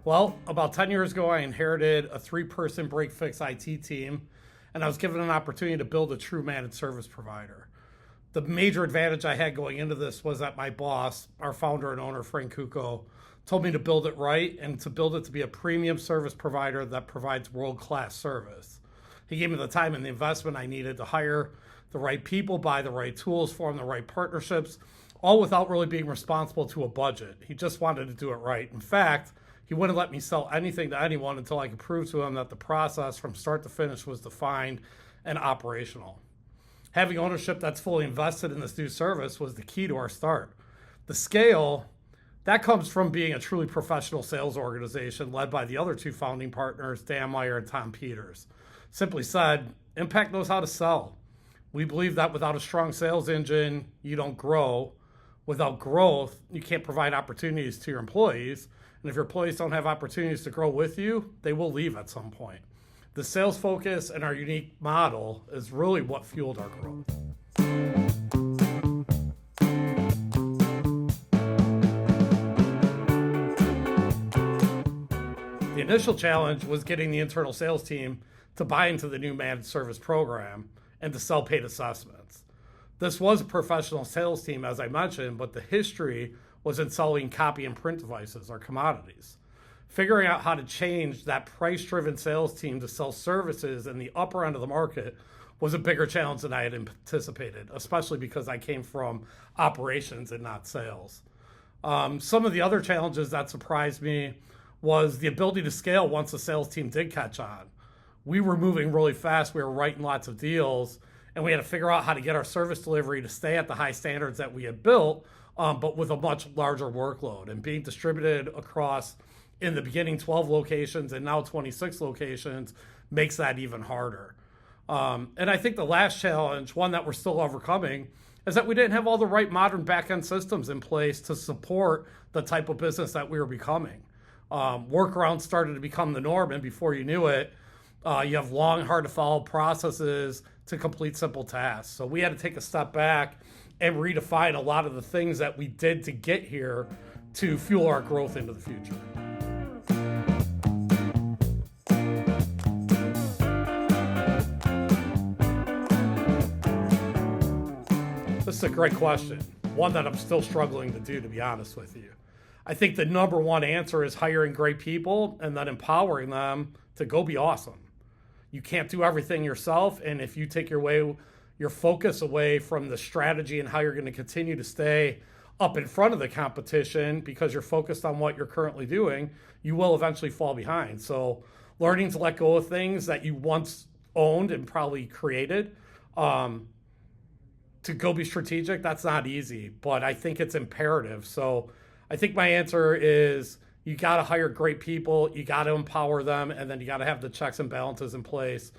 Well, about 10 years ago, I inherited a 3-person break-fix IT team, and I was given an opportunity to build a true managed service provider. The major advantage I had going into this was that my boss, our founder and owner, Frank Kuko, told me to build it right and to build it to be a premium service provider that provides world-class service. He gave me the time and the investment I needed to hire the right people, buy the right tools, form the right partnerships, all without really being responsible to a budget. He just wanted to do it right. In fact, he wouldn't let me sell anything to anyone until I could prove to him that the process from start to finish was defined and operational. Having ownership that's fully invested in this new service was the key to our start. The scale, that comes from being a truly professional sales organization led by the other 2 founding partners, Dan Meyer and Tom Peters. Simply said, Impact knows how to sell. We believe that without a strong sales engine, you don't grow. Without growth, you can't provide opportunities to your employees. And if your employees don't have opportunities to grow with you, they will leave at some point. The sales focus and our unique model is really what fueled our growth. The initial challenge was getting the internal sales team to buy into the new managed service program and to sell paid assessments. This was a professional sales team, as I mentioned, but the history was in selling copy and print devices or commodities. Figuring out how to change that price-driven sales team to sell services in the upper end of the market was a bigger challenge than I had anticipated, especially because I came from operations and not sales. Some of the other challenges that surprised me was the ability to scale once the sales team did catch on. We were moving really fast. We were writing lots of deals, and we had to figure out how to get our service delivery to stay at the high standards that we had built, but with a much larger workload and being distributed across, in the beginning, 12 locations and now 26 locations makes that even harder. And I think the last challenge, one that we're still overcoming, is that we didn't have all the right modern back-end systems in place to support the type of business that we were becoming. Workarounds started to become the norm, and before you knew it, you have long, hard-to-follow processes to complete simple tasks. So we had to take a step back and redefine a lot of the things that we did to get here to fuel our growth into the future. This is a great question, one that I'm still struggling to do, to be honest with you. I think the number one answer is hiring great people and then empowering them to go be awesome. You can't do everything yourself, and if you take your focus away from the strategy and how you're going to continue to stay up in front of the competition because you're focused on what you're currently doing, you will eventually fall behind. So learning to let go of things that you once owned and probably created, to go be strategic, that's not easy, but I think it's imperative. So I think my answer is you got to hire great people, you got to empower them, and then you got to have the checks and balances in place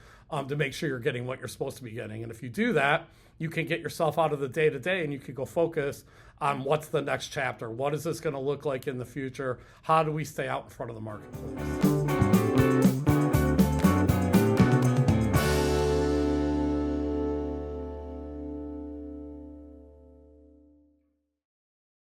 to make sure you're getting what you're supposed to be getting. And if you do that, you can get yourself out of the day-to-day and you can go focus on what's the next chapter. What is this going to look like in the future? How do we stay out in front of the marketplace?